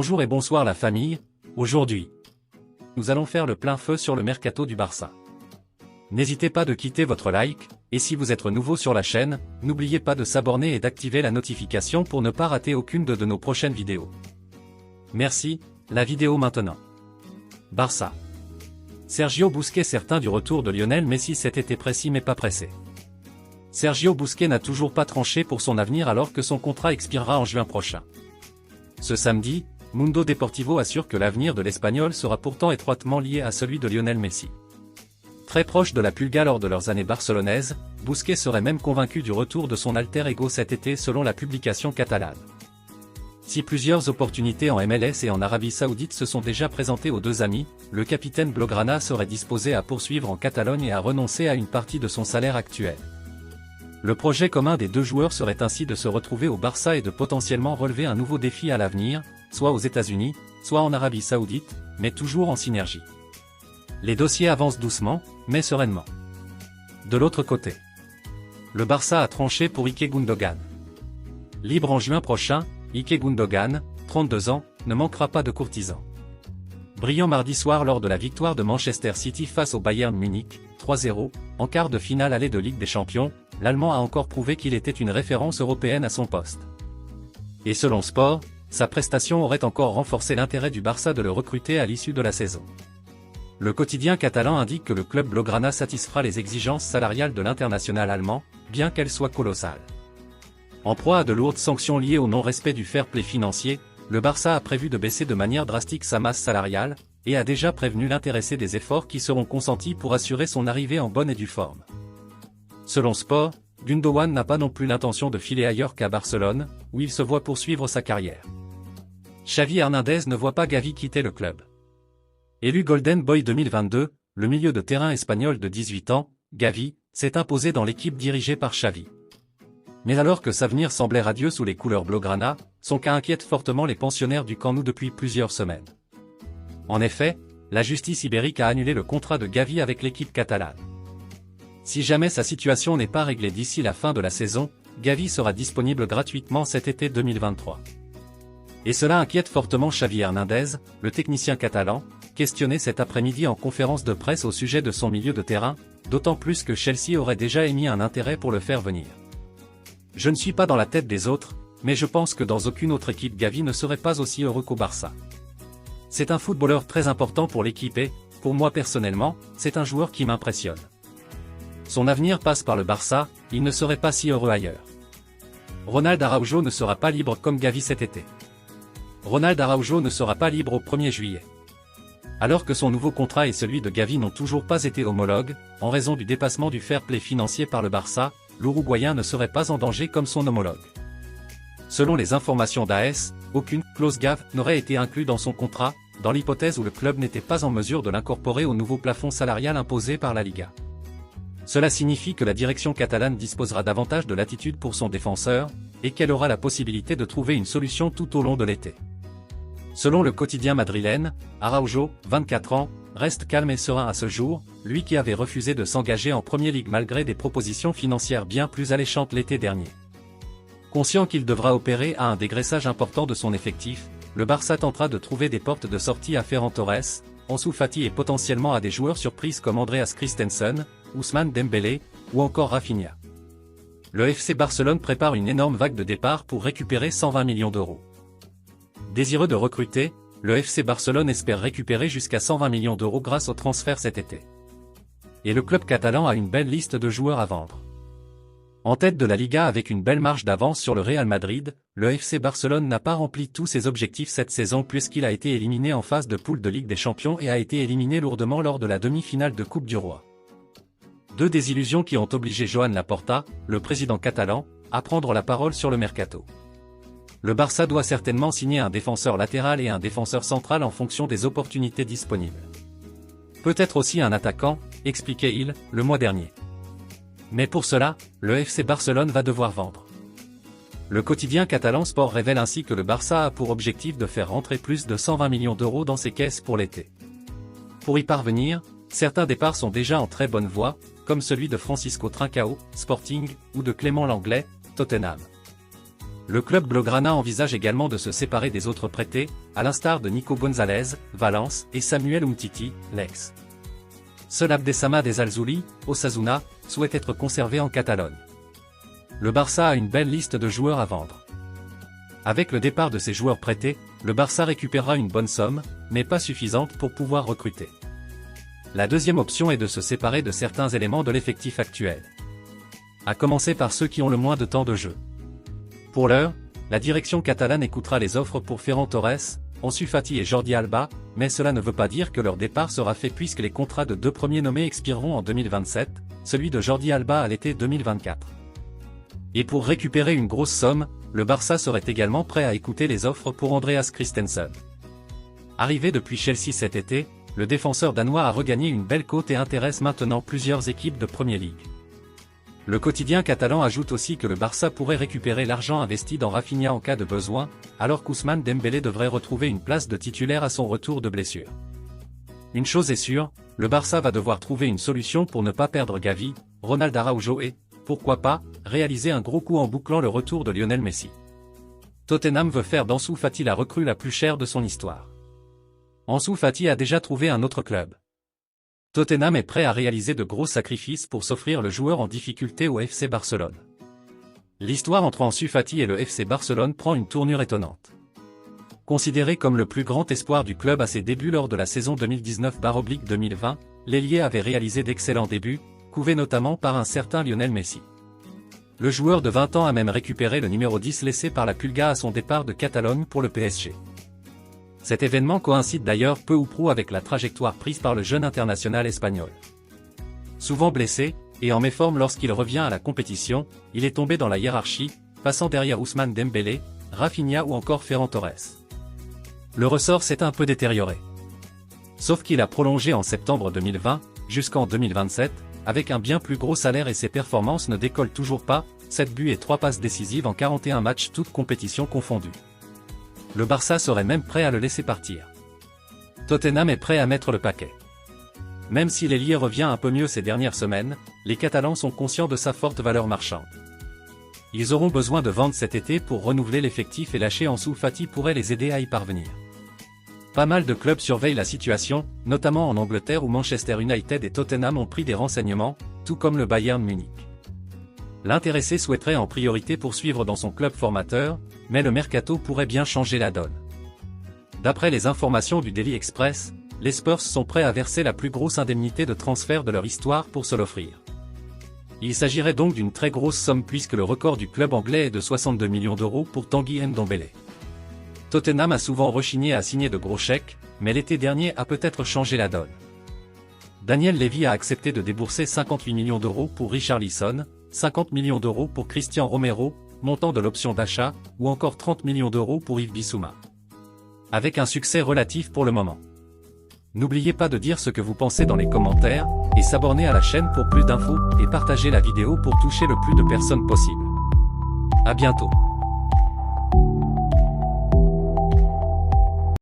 Bonjour et bonsoir la famille, aujourd'hui, nous allons faire le plein feu sur le mercato du Barça. N'hésitez pas de quitter votre like, et si vous êtes nouveau sur la chaîne, n'oubliez pas de s'abonner et d'activer la notification pour ne pas rater aucune de nos prochaines vidéos. Merci, la vidéo maintenant. Barça. Sergio Busquets certain du retour de Lionel Messi cet été précis mais pas pressé. Sergio Busquets n'a toujours pas tranché pour son avenir alors que son contrat expirera en juin prochain. Ce samedi, Mundo Deportivo assure que l'avenir de l'Espagnol sera pourtant étroitement lié à celui de Lionel Messi. Très proche de la Pulga lors de leurs années barcelonaises, Busquets serait même convaincu du retour de son alter ego cet été selon la publication catalane. Si plusieurs opportunités en MLS et en Arabie Saoudite se sont déjà présentées aux deux amis, le capitaine Blaugrana serait disposé à poursuivre en Catalogne et à renoncer à une partie de son salaire actuel. Le projet commun des deux joueurs serait ainsi de se retrouver au Barça et de potentiellement relever un nouveau défi à l'avenir, soit aux États-Unis, soit en Arabie Saoudite, mais toujours en synergie. Les dossiers avancent doucement, mais sereinement. De l'autre côté, le Barça a tranché pour Ilkay Gundogan. Libre en juin prochain, Ilkay Gundogan, 32 ans, ne manquera pas de courtisans. Brillant mardi soir lors de la victoire de Manchester City face au Bayern Munich, 3-0, en quart de finale aller de Ligue des Champions, l'Allemand a encore prouvé qu'il était une référence européenne à son poste. Et selon Sport, sa prestation aurait encore renforcé l'intérêt du Barça de le recruter à l'issue de la saison. Le quotidien catalan indique que le club Blaugrana satisfera les exigences salariales de l'international allemand, bien qu'elles soient colossales. En proie à de lourdes sanctions liées au non-respect du fair play financier, le Barça a prévu de baisser de manière drastique sa masse salariale, et a déjà prévenu l'intéressé des efforts qui seront consentis pour assurer son arrivée en bonne et due forme. Selon Sport, Gundogan n'a pas non plus l'intention de filer ailleurs qu'à Barcelone, où il se voit poursuivre sa carrière. Xavi Hernandez ne voit pas Gavi quitter le club. Élu Golden Boy 2022, le milieu de terrain espagnol de 18 ans, Gavi, s'est imposé dans l'équipe dirigée par Xavi. Mais alors que sa avenir semblait radieux sous les couleurs Blaugrana, son cas inquiète fortement les pensionnaires du Camp Nou depuis plusieurs semaines. En effet, la justice ibérique a annulé le contrat de Gavi avec l'équipe catalane. Si jamais sa situation n'est pas réglée d'ici la fin de la saison, Gavi sera disponible gratuitement cet été 2023. Et cela inquiète fortement Xavi Hernandez, le technicien catalan, questionné cet après-midi en conférence de presse au sujet de son milieu de terrain, d'autant plus que Chelsea aurait déjà émis un intérêt pour le faire venir. Je ne suis pas dans la tête des autres, mais je pense que dans aucune autre équipe Gavi ne serait pas aussi heureux qu'au Barça. C'est un footballeur très important pour l'équipe et, pour moi personnellement, c'est un joueur qui m'impressionne. Son avenir passe par le Barça, il ne serait pas si heureux ailleurs. Ronald Araujo ne sera pas libre comme Gavi cet été. Ronald Araujo ne sera pas libre au 1er juillet. Alors que son nouveau contrat et celui de Gavi n'ont toujours pas été homologues, en raison du dépassement du fair play financier par le Barça, l'Uruguayen ne serait pas en danger comme son homologue. Selon les informations d'AS, aucune clause GAV n'aurait été inclue dans son contrat, dans l'hypothèse où le club n'était pas en mesure de l'incorporer au nouveau plafond salarial imposé par la Liga. Cela signifie que la direction catalane disposera davantage de latitude pour son défenseur, et qu'elle aura la possibilité de trouver une solution tout au long de l'été. Selon le quotidien madrilène, Araujo, 24 ans, reste calme et serein à ce jour, lui qui avait refusé de s'engager en Premier League malgré des propositions financières bien plus alléchantes l'été dernier. Conscient qu'il devra opérer à un dégraissage important de son effectif, le Barça tentera de trouver des portes de sortie à Ferran Torres, Ansu Fati et potentiellement à des joueurs surprises comme Andreas Christensen, Ousmane Dembélé, ou encore Rafinha. Le FC Barcelone prépare une énorme vague de départ pour récupérer 120 millions d'euros. Désireux de recruter, le FC Barcelone espère récupérer jusqu'à 120 millions d'euros grâce au transfert cet été. Et le club catalan a une belle liste de joueurs à vendre. En tête de la Liga avec une belle marge d'avance sur le Real Madrid, le FC Barcelone n'a pas rempli tous ses objectifs cette saison puisqu'il a été éliminé en phase de poule de Ligue des Champions et a été éliminé lourdement lors de la demi-finale de Coupe du Roi. Deux désillusions qui ont obligé Joan Laporta, le président catalan, à prendre la parole sur le mercato. Le Barça doit certainement signer un défenseur latéral et un défenseur central en fonction des opportunités disponibles. Peut-être aussi un attaquant, expliquait-il, le mois dernier. Mais pour cela, le FC Barcelone va devoir vendre. Le quotidien catalan Sport révèle ainsi que le Barça a pour objectif de faire rentrer plus de 120 millions d'euros dans ses caisses pour l'été. Pour y parvenir, certains départs sont déjà en très bonne voie, comme celui de Francisco Trincao, Sporting, ou de Clément Lenglet, Tottenham. Le club blaugrana envisage également de se séparer des autres prêtés, à l'instar de Nico Gonzalez, Valence, et Samuel Umtiti, Lex. Seul Abdessamad des Alzouli, Osasuna, souhaite être conservé en Catalogne. Le Barça a une belle liste de joueurs à vendre. Avec le départ de ces joueurs prêtés, le Barça récupérera une bonne somme, mais pas suffisante pour pouvoir recruter. La deuxième option est de se séparer de certains éléments de l'effectif actuel. À commencer par ceux qui ont le moins de temps de jeu. Pour l'heure, la direction catalane écoutera les offres pour Ferran Torres, Ansu Fati et Jordi Alba, mais cela ne veut pas dire que leur départ sera fait puisque les contrats de deux premiers nommés expireront en 2027, celui de Jordi Alba à l'été 2024. Et pour récupérer une grosse somme, le Barça serait également prêt à écouter les offres pour Andreas Christensen. Arrivé depuis Chelsea cet été, le défenseur danois a regagné une belle cote et intéresse maintenant plusieurs équipes de Premier League. Le quotidien catalan ajoute aussi que le Barça pourrait récupérer l'argent investi dans Rafinha en cas de besoin, alors qu'Ousmane Dembélé devrait retrouver une place de titulaire à son retour de blessure. Une chose est sûre, le Barça va devoir trouver une solution pour ne pas perdre Gavi, Ronald Araujo et, pourquoi pas, réaliser un gros coup en bouclant le retour de Lionel Messi. Tottenham veut faire d'Ansu Fati la recrue la plus chère de son histoire. Ansu Fati a déjà trouvé un autre club. Tottenham est prêt à réaliser de gros sacrifices pour s'offrir le joueur en difficulté au FC Barcelone. L'histoire entre Ansu Fati et le FC Barcelone prend une tournure étonnante. Considéré comme le plus grand espoir du club à ses débuts lors de la saison 2019/2020, l'ailier avait réalisé d'excellents débuts, couvés notamment par un certain Lionel Messi. Le joueur de 20 ans a même récupéré le numéro 10 laissé par la Pulga à son départ de Catalogne pour le PSG. Cet événement coïncide d'ailleurs peu ou prou avec la trajectoire prise par le jeune international espagnol. Souvent blessé, et en méforme lorsqu'il revient à la compétition, il est tombé dans la hiérarchie, passant derrière Ousmane Dembélé, Rafinha ou encore Ferran Torres. Le ressort s'est un peu détérioré. Sauf qu'il a prolongé en septembre 2020, jusqu'en 2027, avec un bien plus gros salaire et ses performances ne décollent toujours pas, 7 buts et 3 passes décisives en 41 matchs toutes compétitions confondues. Le Barça serait même prêt à le laisser partir. Tottenham est prêt à mettre le paquet. Même si l'ailier revient un peu mieux ces dernières semaines, les Catalans sont conscients de sa forte valeur marchande. Ils auront besoin de vendre cet été pour renouveler l'effectif et lâcher Ansu Fati pourrait les aider à y parvenir. Pas mal de clubs surveillent la situation, notamment en Angleterre où Manchester United et Tottenham ont pris des renseignements, tout comme le Bayern Munich. L'intéressé souhaiterait en priorité poursuivre dans son club formateur, mais le mercato pourrait bien changer la donne. D'après les informations du Daily Express, les Spurs sont prêts à verser la plus grosse indemnité de transfert de leur histoire pour se l'offrir. Il s'agirait donc d'une très grosse somme puisque le record du club anglais est de 62 millions d'euros pour Tanguy Ndombele. Tottenham a souvent rechigné à signer de gros chèques, mais l'été dernier a peut-être changé la donne. Daniel Levy a accepté de débourser 58 millions d'euros pour Richarlison, 50 millions d'euros pour Christian Romero, montant de l'option d'achat, ou encore 30 millions d'euros pour Yves Bissouma. Avec un succès relatif pour le moment. N'oubliez pas de dire ce que vous pensez dans les commentaires, et s'abonner à la chaîne pour plus d'infos, et partager la vidéo pour toucher le plus de personnes possible. À bientôt.